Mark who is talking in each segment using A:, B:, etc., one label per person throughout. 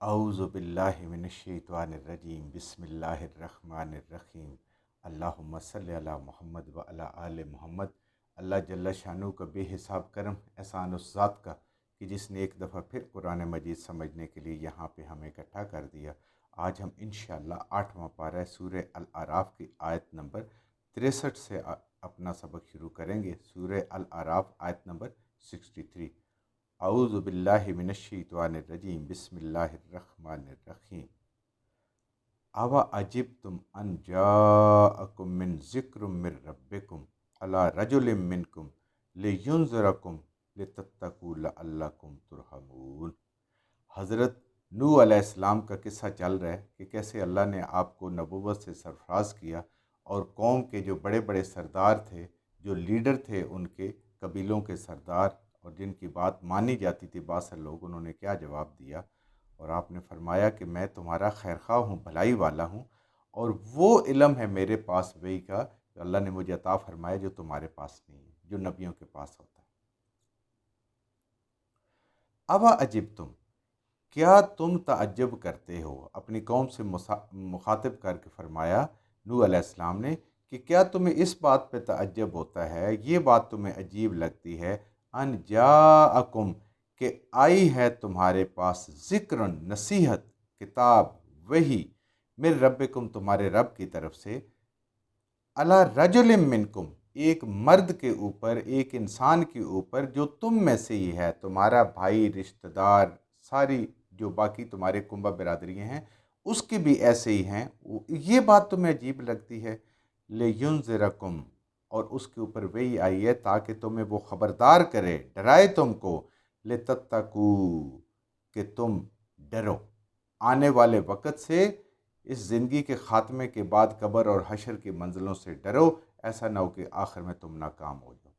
A: अऊज़ु बिल्लाहि मिनश्शैतानिर्रजीम बिस्मिल्लाहिर्रहमानिर्रहीम अल्लाहुम्मा सल्लि अला मुहम्मद व अला आले मुहम्मद। अल्लाह जल्ल शानु का बेहिसाब करम एहसान उस ज़ात का कि जिसने एक दफ़ा फिर कुरान मजीद समझने के लिए यहाँ पे हमें इकट्ठा कर दिया। आज हम इंशाअल्लाह 8वां पारा सूरह अल आराफ की आयत नंबर 63 से अपना सबक शुरू करेंगे। सूरह अल आराफ आयत नंबर 63। अऊज़ु बिल्लाहि मिनश्शैतानिर्रजीम बिस्मिल्लाहिर्रहमानिर्रहीम। अवा अजिब्तुम अन जाअकुम मिन ज़िक्रुम मिर रब्बिकुम अला रजुलिम मिनकुम लियुनज़िरकुम लितत्तकू लअल्लकुम तुरहमून। हज़रत नूह अलैहिस्सलाम का किस्सा चल रहा है कि कैसे अल्लाह ने आपको नबूवत से सरफराज किया और कौम के जो बड़े बड़े सरदार थे, जो लीडर थे, उनके कबीलों के सरदार और जिनकी बात मानी जाती थी बासर लोग, उन्होंने क्या जवाब दिया। और आपने फरमाया कि मैं तुम्हारा खैरख्वाह हूँ, भलाई वाला हूँ, और वो इल्म है मेरे पास वही का जो अल्लाह ने मुझे अता फरमाया जो तुम्हारे पास नहीं है, जो नबियों के पास होता है। अवा अजिब तुम, क्या तुम तअज्जुब करते हो। अपनी कौम से मुखातिब करके फरमाया नूह अलैहिस्सलाम ने कि क्या तुम्हें इस बात पे तअज्जुब होता है, ये बात तुम्हें अजीब लगती है, अन जाअकुम कि आई है तुम्हारे पास ज़िक्रन नसीहत, किताब, वही, मिर रब्बिकुम तुम्हारे रब की तरफ से, अला रजुलिम मिनकुम एक मर्द के ऊपर, एक इंसान के ऊपर जो तुम में से ही है, तुम्हारा भाई, रिश्तेदार, सारी जो बाकी तुम्हारे कुंबा बिरादरियाँ हैं उसके भी ऐसे ही हैं। ये बात तुम्हें अजीब लगती है। ले युनज़िरकुम, और उसके ऊपर वही आई है ताकि तुम्हें वो ख़बरदार करे, डराए तुमको, ले तत्तकू कि तुम डरो आने वाले वक़्त से, इस ज़िंदगी के ख़ात्मे के बाद कब्र और हशर की मंजिलों से डरो। ऐसा ना हो कि आखिर में तुम नाकाम हो जाओ।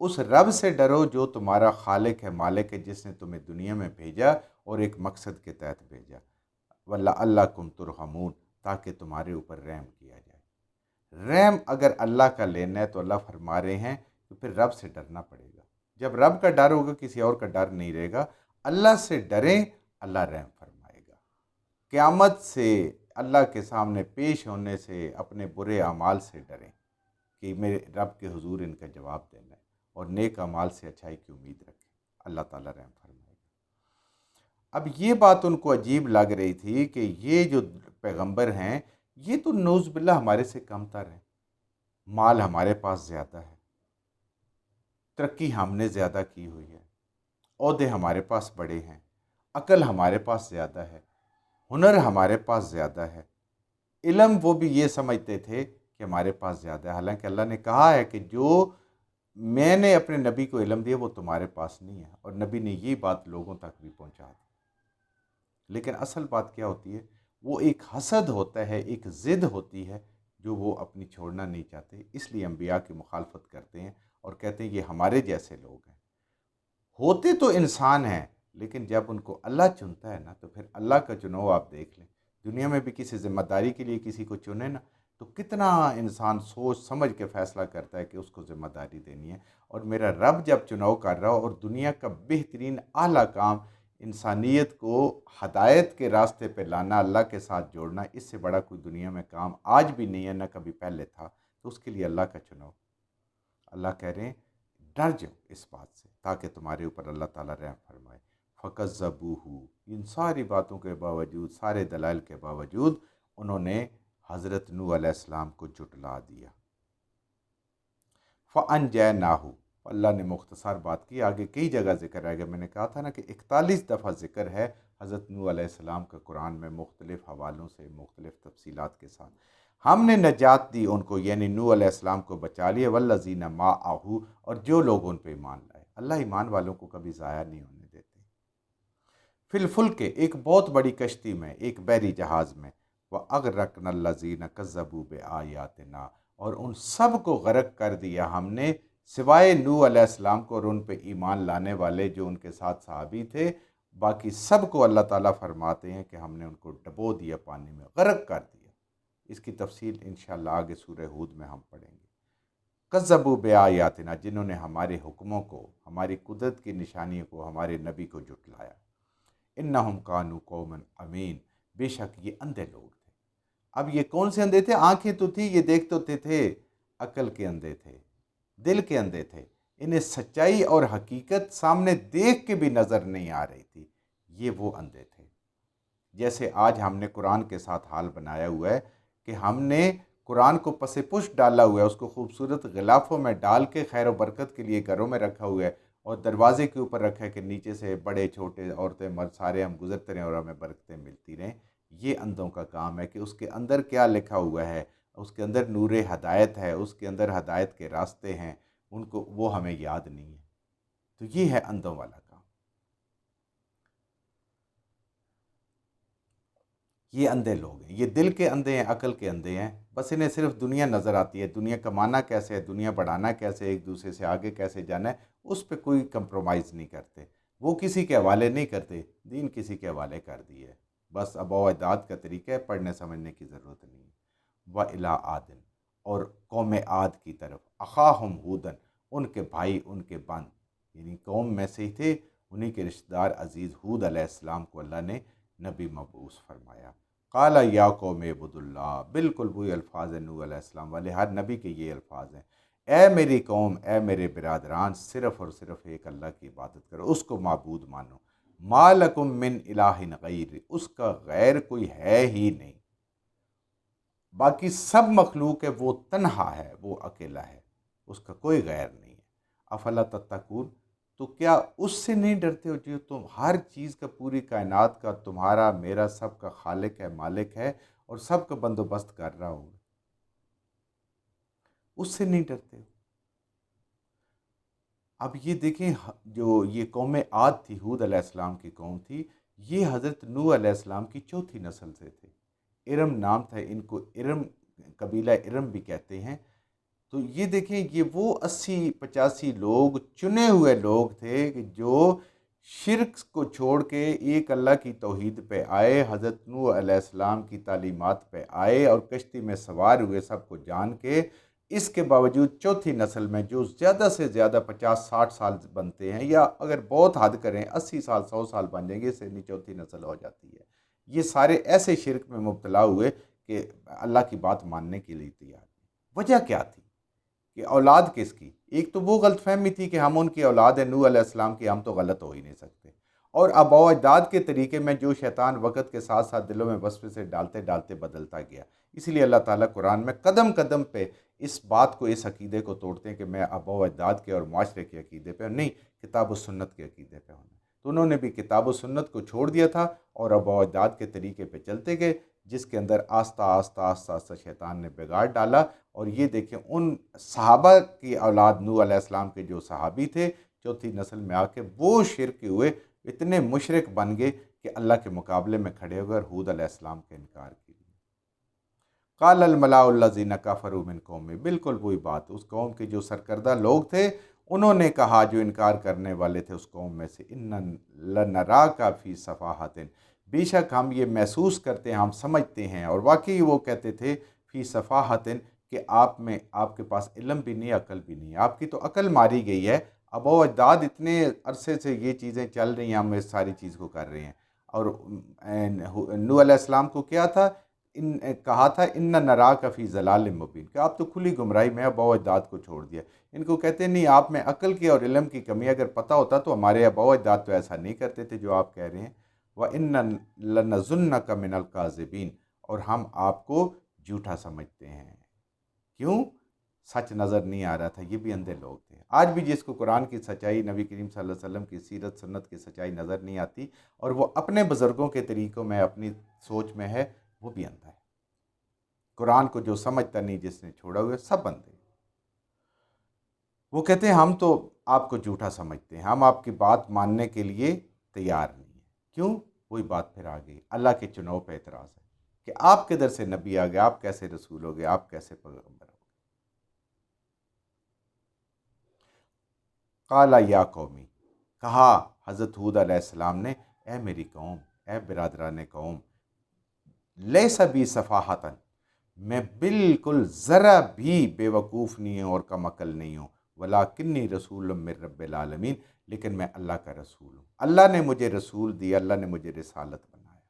A: उस रब से डरो जो तुम्हारा खालिक है, मालिक है, जिसने तुम्हें दुनिया में भेजा और एक मकसद के तहत भेजा। वल्लअल्लकुम तुरहमून, ताकि तुम्हारे ऊपर रहम किया जाए। रहम अगर अल्लाह का लेना है तो अल्लाह फरमा रहे हैं कि फिर रब से डरना पड़ेगा। जब रब का डर होगा, किसी और का डर नहीं रहेगा। अल्लाह से डरें, अल्लाह रहम फरमाएगा। क़यामत से, अल्लाह के सामने पेश होने से, अपने बुरे अमाल से डरें कि मेरे रब के हुजूर इनका जवाब देना है, और नेक अमाल से अच्छाई की उम्मीद रखें। अल्लाह ताला रहम फरमाएगा। अब ये बात उनको अजीब लग रही थी कि ये जो पैगंबर हैं ये तो नौज़ बिल्लाह हमारे से कमतर हैं। माल हमारे पास ज़्यादा है, तरक्की हमने ज़्यादा की हुई है, ओहदे हमारे पास बड़े हैं, अकल हमारे पास ज़्यादा है, हुनर हमारे पास ज़्यादा है, इल्म वो भी ये समझते थे कि हमारे पास ज़्यादा है। हालांकि अल्लाह ने कहा है कि जो मैंने अपने नबी को इल्म दिया वो तुम्हारे पास नहीं है, और नबी ने ये बात लोगों तक भी पहुंचा दी। लेकिन असल बात क्या होती है, वो एक हसद होता है, एक ज़िद होती है जो वो अपनी छोड़ना नहीं चाहते, इसलिए अम्बिया की मुखालफत करते हैं और कहते हैं ये हमारे जैसे लोग हैं। होते तो इंसान हैं, लेकिन जब उनको अल्लाह चुनता है ना, तो फिर अल्लाह का चुनाव आप देख लें। दुनिया में भी किसी ज़िम्मेदारी के लिए किसी को चुने ना, तो कितना इंसान सोच समझ के फ़ैसला करता है कि उसको ज़िम्मेदारी देनी है। और मेरा रब जब चुनाव कर रहा हो और दुनिया का बेहतरीन आला काम इंसानियत को हदायत के रास्ते पे लाना, अल्लाह के साथ जोड़ना, इससे बड़ा कोई दुनिया में काम आज भी नहीं है, ना कभी पहले था। तो उसके लिए अल्लाह का चुनाव। अल्लाह कह रहे हैं डर जाओ इस बात से ताकि तुम्हारे ऊपर अल्लाह ताला रहम फरमाए। फ़कज़्ज़बूहू, इन सारी बातों के बावजूद, सारे दलाइल के बावजूद उन्होंने हज़रत नूह अलैहिस्सलाम को झुटला दिया। फ़अनजयनाहू, अल्लाह ने मुख्तसर बात की, आगे कई जगह ज़िक्र आएगा। मैंने कहा था ना कि 41 दफ़ा ज़िक्र है हज़रत नूह अलैहिस्सलाम का कुरान में, मुख्तलिफ़ हवालों से, मुख्तलिफ़ तफसीलात के साथ। हमने नजात दी उनको, यानी नूह अलैहिस्सलाम को बचा लिया, वल्लज़ीना माअहू, और जो लोग उन पर ईमान लाए। अल्लाह ईमान वालों को कभी ज़ाया नहीं होने देते। फिलफुल के, एक बहुत बड़ी कश्ती में, एक बहरी जहाज़ में, व अगरकनल्लज़ीना कज़्ज़बू बिआयातिना, और उन सब को गर्क कर दिया हमने सिवाय नूह अलैहिस्सलाम को और उन पे ईमान लाने वाले जो उनके साथ सहाबी थे। बाकी सब को अल्लाह ताला फरमाते हैं कि हमने उनको डबो दिया, पानी में गर्क कर दिया। इसकी तफसील इंशाअल्लाह आगे सूरह हूद में हम पढ़ेंगे। कज़्ज़बू बिआयातिना, जिन्होंने हमारे हुक्मों को, हमारी कुदरत की निशानियों को, हमारे नबी को जुटलाया। انہم کانوا قوما امین، بے شک یہ اندھے لوگ تھے۔ اب یہ کون سے اندھے تھے؟ آنکھیں تو تھی، یہ دیکھتے ہوتے تھے، عقل کے اندھے تھے، دل کے اندھے تھے، انہیں سچائی اور حقیقت سامنے دیکھ کے بھی نظر نہیں آ رہی تھی، یہ وہ اندھے تھے۔ جیسے آج ہم نے قرآن کے ساتھ حال بنایا ہوا ہے کہ ہم نے قرآن کو پس پشت ڈالا ہوا ہے، اس کو خوبصورت غلافوں میں ڈال کے خیر و برکت کے لیے گھروں میں رکھا ہوا ہے، اور دروازے کے اوپر رکھا ہے کہ نیچے سے بڑے چھوٹے عورتیں مرد سارے ہم گزرتے رہیں اور ہمیں برکتیں ملتی رہیں۔ یہ اندھوں کا کام ہے کہ اس کے اندر کیا لکھا ہوا ہے، اس کے اندر نور ہدایت ہے، اس کے اندر ہدایت کے راستے ہیں، ان کو وہ ہمیں یاد نہیں ہے۔ تو یہ ہے اندھوں والا کام۔ یہ اندھے لوگ ہیں، یہ دل کے اندھے ہیں، عقل کے اندھے ہیں، بس انہیں صرف دنیا نظر آتی ہے، دنیا کمانا کیسے ہے، دنیا بڑھانا کیسے ہے، ایک دوسرے سے آگے کیسے جانا ہے، اس پہ کوئی کمپرومائز نہیں کرتے، وہ کسی کے حوالے نہیں کرتے، دین کسی کے حوالے کر دی ہے، بس آباء و اجداد کا طریقہ ہے، پڑھنے سمجھنے کی ضرورت نہیں ہے۔ وَإِلَىٰ عَادٍ، اور قوم عاد کی طرف، اخاہم ہودن، ان کے بھائی، ان کے بند، یعنی قوم میں سے ہی تھے، انہی کے رشتہ دار عزیز ہود علیہ السلام کو اللہ نے نبی مبعوث فرمایا۔ قال یا قوم اعبدوا اللہ، بالکل وہی الفاظ ہیں نوح علیہ السلام والے، ہر نبی کے یہ الفاظ ہیں، اے میری قوم، اے میرے برادران، صرف اور صرف ایک اللہ کی عبادت کرو، اس کو معبود مانو، ما لکم من الہ غیر، اس کا غیر کوئی ہے ہی نہیں، باقی سب مخلوق ہے وہ تنہا ہے، وہ اکیلا ہے، اس کا کوئی غیر نہیں ہے۔ افلا تتقون، تو کیا اس سے نہیں ڈرتے ہو جو تم ہر چیز کا، پوری کائنات کا، تمہارا میرا سب کا خالق ہے، مالک ہے، اور سب کا بندوبست کر رہا ہوگا، اس سے نہیں ڈرتے ہو؟ اب یہ دیکھیں، جو یہ قوم عاد تھی، ہود علیہ السلام کی قوم تھی، یہ حضرت نوح علیہ السلام کی چوتھی نسل سے تھے۔ ارم نام تھا ان کو، ارم قبیلہ ارم بھی کہتے ہیں۔ تو یہ دیکھیں، یہ وہ 80-85 لوگ، چنے ہوئے لوگ تھے کہ جو شرک کو چھوڑ کے ایک اللہ کی توحید پہ آئے، حضرت نوح علیہ السلام کی تعلیمات پہ آئے، اور کشتی میں سوار ہوئے سب کو جان کے۔ اس کے باوجود چوتھی نسل میں جو زیادہ سے زیادہ 50-60 سال بنتے ہیں، یا اگر بہت حد کریں 80 سال 100 سال بن جائیں گے، اس سے نہیں چوتھی نسل ہو جاتی ہے، یہ سارے ایسے شرک میں مبتلا ہوئے کہ اللہ کی بات ماننے کے لیے تیار نہیں۔ وجہ کیا تھی کہ اولاد کس کی؟ ایک تو وہ غلط فہمی تھی کہ ہم ان کی اولاد ہیں، نوح علیہ السلام کی، ہم تو غلط ہو ہی نہیں سکتے، اور آباء و اجداد کے طریقے میں جو شیطان وقت کے ساتھ ساتھ دلوں میں وسوسے ڈالتے ڈالتے بدلتا گیا۔ اسی لیے اللہ تعالیٰ قرآن میں قدم قدم پہ اس بات کو، اس عقیدے کو توڑتے ہیں کہ میں آباء و اجداد کے اور معاشرے کے عقیدے پہ نہیں، کتاب و سنت کے عقیدے پہ ہونا۔ تو انہوں نے بھی کتاب و سنت کو چھوڑ دیا تھا اور آباء و اجداد کے طریقے پہ چلتے گئے، جس کے اندر آہستہ آہستہ آہستہ آہستہ شیطان نے بگاڑ ڈالا۔ اور یہ دیکھیں، ان صحابہ کی اولاد، نوح علیہ السلام کے جو صحابی تھے، چوتھی نسل میں آ کے وہ شرک ہوئے، اتنے مشرک بن گئے کہ اللہ کے مقابلے میں کھڑے ہو گئے اور ہود علیہ السلام کے انکار کیا۔ قال الملاء الذین کفروا من قومہ، بالکل وہی بات، اس قوم کے جو سرکردہ لوگ تھے، انہوں نے کہا، جو انکار کرنے والے تھے اس قوم میں سے، ان لنراک فی صفاحۃ، بے شک ہم یہ محسوس کرتے ہیں، ہم سمجھتے ہیں، اور واقعی وہ کہتے تھے فی صفاحۃ، کہ آپ میں، آپ کے پاس علم بھی نہیں، عقل بھی نہیں، آپ کی تو عقل ماری گئی ہے، آباء و اجداد اتنے عرصے سے یہ چیزیں چل رہی ہیں، ہم اس ساری چیز کو کر رہے ہیں۔ اور نوح علیہ السلام کو کیا تھا؟ کہا تھا ان نراک فی ضلال مبین، کہ آپ تو کھلی گمراہی میں، آباء و اجداد کو چھوڑ دیا۔ ان کو کہتے ہیں نہیں، آپ میں عقل کی اور علم کی کمی، اگر پتہ ہوتا تو ہمارے آباء و اجداد تو ایسا نہیں کرتے تھے جو آپ کہہ رہے ہیں۔ وَإِنَّ لَنَظُنَّكَ مِنَ الْكَاذِبِينَ، اور ہم آپ کو جھوٹا سمجھتے ہیں۔ کیوں؟ سچ نظر نہیں آ رہا تھا، یہ بھی اندھے لوگ تھے۔ آج بھی جس کو قرآن کی سچائی، نبی کریم صلی اللہ علیہ وسلم کی سیرت سنت کی سچائی نظر نہیں آتی، اور وہ اپنے بزرگوں کے طریقوں میں، اپنی سوچ میں ہے، وہ بھی اندھا ہے۔ قرآن کو جو سمجھتا نہیں، جس نے چھوڑا ہوئے، سب اندھے۔ وہ کہتے ہیں ہم تو آپ کو جھوٹا سمجھتے ہیں، ہم آپ کی بات ماننے کے لیے تیار نہیں ہیں۔ کیوں؟ وہی بات پھر آ گئی، اللہ کے چناؤ پہ اعتراض ہے کہ آپ کدھر سے نبی آ گئے، آپ کیسے رسول ہو گئے، آپ کیسے پیغمبر ہو گئے۔ قال یا قومی، کہا حضرت ہود علیہ السلام نے، اے میری قوم، اے برادران قوم، لیس بی صفاحتن، میں بالکل ذرا بھی بے وقوف نہیں ہوں اور کم عقل نہیں ہوں، वलाकिन्नी रसूलुम मिर रब्बिल आलमीन, लेकिन मैं अल्लाह का रसूल हूँ। अल्लाह ने मुझे रसूल दिया, अल्लाह ने मुझे रिसालत बनाया।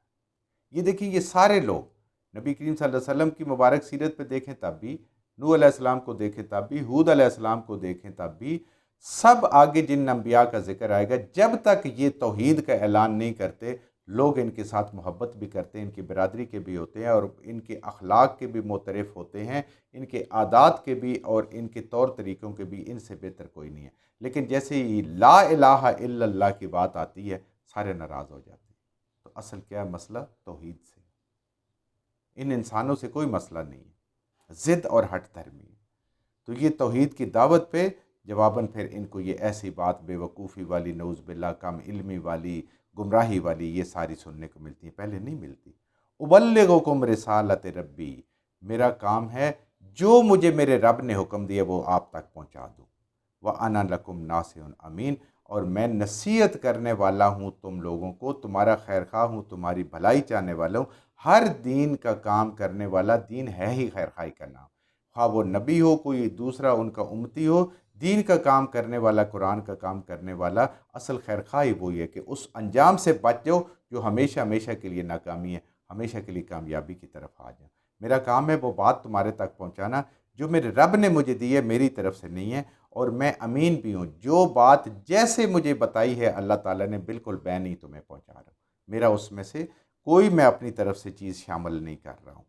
A: ये देखिए, ये सारे लोग नबी करीम सल्लल्लाहु अलैहि वसल्लम की मुबारक सीरत पे देखें तब भी, नूह अलैहिस्सलाम को देखें तब भी, हूद अलैहिस्सलाम को देखें तब भी, सब आगे जिन अंबिया का जिक्र आएगा, जब तक ये तौहीद का ऐलान नहीं करते, लोग इनके साथ मोहब्बत भी करते हैं, इनकी बरादरी के भी होते हैं और इनके अखलाक के भी मोतरफ़ होते हैं, इनके आदात के भी और इनके तौर तरीक़ों के भी, इनसे बेहतर कोई नहीं है। लेकिन जैसे ही ला इलाहा इल्लल्लाह की बात आती है, सारे नाराज़ हो जाते हैं। तो असल क्या है मसला? तौहीद से। इन इंसानों से कोई मसला नहीं है, ज़िद और हट धर्मी है। तो ये तौहीद की दावत पे जवाबन फिर इनको ये ऐसी बात बेवकूफ़ी वाली, नऊज़ बिल्लाह, कम इल्मी वाली, गुमराही वाली, ये सारी सुनने को मिलती है, पहले नहीं मिलती। उबल्लिगुकुम रिसालत रब्बी, मेरा काम है जो मुझे मेरे रब ने हुक्म दिया वो आप तक पहुँचा दूँ। व अना लकुम नासिहुन अमीन, और मैं नसीहत करने वाला हूँ तुम लोगों को, तुम्हारा खैर खा हूँ, तुम्हारी भलाई चाहने वाला हूँ। हर दीन का काम करने वाला, दीन है ही खैर खाई का नाम, हाँ वो नबी हो, कोई दूसरा उनका उम्मती हो, दीन का काम करने वाला, कुरान का काम करने वाला, असल खैर खाई वही है कि उस अंजाम से बच जाओ जो हमेशा हमेशा के लिए नाकामी है, हमेशा के लिए कामयाबी की तरफ आ जाओ। मेरा काम है वो बात तुम्हारे तक पहुंचाना जो मेरे रब ने मुझे दी है, मेरी तरफ से नहीं है, और मैं अमीन भी हूँ। जो बात जैसे मुझे बताई है अल्लाह ताला ने, बिल्कुल बैन ही तुम्हें पहुँचा रहा हूँ। मेरा उसमें से कोई मैं अपनी तरफ से चीज़ शामिल नहीं कर रहा हूँ।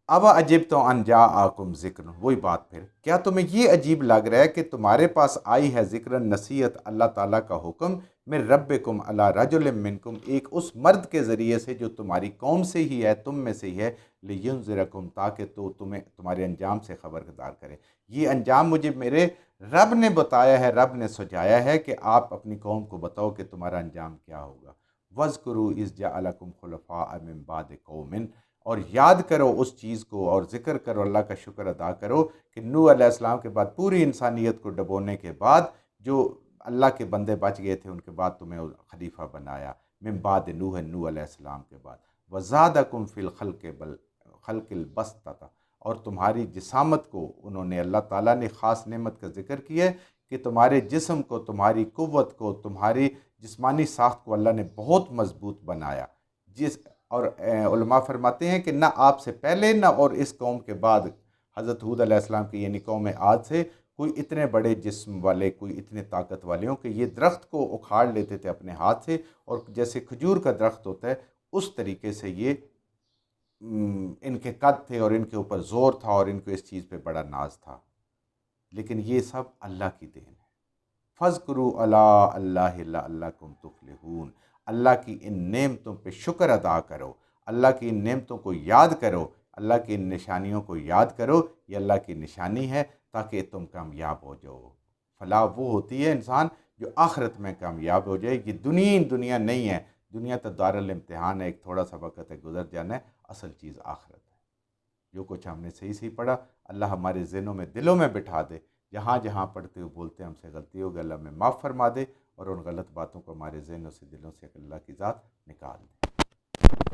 A: अब अजीब तो अनजा आकुम ज़िक्र, वही बात फिर, क्या तुम्हें ये अजीब लग रहा है कि तुम्हारे पास आई है ज़िक्र, नसीहत, अल्लाह ताला का हुक्म, मिन रब्बिकुम अला रजुलिम मिनकुम, एक उस मर्द के ज़रिए से जो तुम्हारी कौम से ही है, तुम में से ही है, लियुनज़िरकुम, ताकि तो तुम्हें तुम्हारे अंजाम से ख़बरदार करे। ये अंजाम मुझे मेरे रब ने बताया है, रब ने सुझाया है कि आप अपनी कौम को बताओ कि तुम्हारा अंजाम क्या होगा। वज़्कुरू इज़ जअलकुम खुलफ़ाअ मिन बादि कौमिन, और याद करो उस चीज़ को और ज़िक्र करो, अल्लाह का शुक्र अदा करो कि नूह अलैहिस्सलाम के बाद, पूरी इंसानियत को डुबोने के बाद, जो अल्लाह के बंदे बच गए थे उनके बाद तुम्हें खलीफा बनाया, मिन बाद नूह अलैहिस्सलाम के बाद। वज़ादकुम फ़िल खल्क़िल बसता, और तुम्हारी जिसामत को उन्होंने, अल्लाह ताला ने ख़ास नेमत का ज़िक्र किया है कि तुम्हारे जिस्म को, तुम्हारी क़ुव्वत को, तुम्हारी जिस्मानी साख्त को अल्लाह ने बहुत मज़बूत बनाया। जिस और उलमा फरमाते हैं कि ना आपसे पहले ना और इस कौम के बाद, हज़रत हूद अलैहिस्सलाम की यानी कौम आद से, कोई इतने बड़े जिस्म वाले, कोई इतने ताकत वाले हों कि ये दरख्त को उखाड़ लेते थे अपने हाथ से, और जैसे खजूर का दरख्त होता है उस तरीके से ये इनके कद थे और इनके ऊपर ज़ोर था और इनको इस चीज़ पे बड़ा नाज था। लेकिन ये सब अल्लाह की देन है। फ़ज़्कुरू अला अल्लाहि लअल्लकुम तुफ़्लिहून, अल्लाह की इन नेमतों पे शुक्र अदा करो, अल्लाह की इन नेमतों को याद करो, अल्लाह की इन निशानियों को याद करो। ये अल्लाह की निशानी है ताकि तुम कामयाब हो जाओ। फलाह वो होती है इंसान जो आखिरत में कामयाब हो जाए। ये दुनिया नहीं है, दुनिया तो दारुल इम्तिहान है, एक थोड़ा सा वक्त है, गुजर जाना है। असल चीज़ आखिरत है। जो कुछ हमने सही सही पढ़ा, अल्लाह हमारे ज़हनों में, दिलों में बिठा दे। जहाँ जहाँ पढ़ते हुए बोलते हमसे गलती हो गई, अल्लाह में माफ़ फरमा दे, और उन गलत बातों को हमारे ज़हनों से, दिलों से अल्लाह की ज़ात निकाल दे।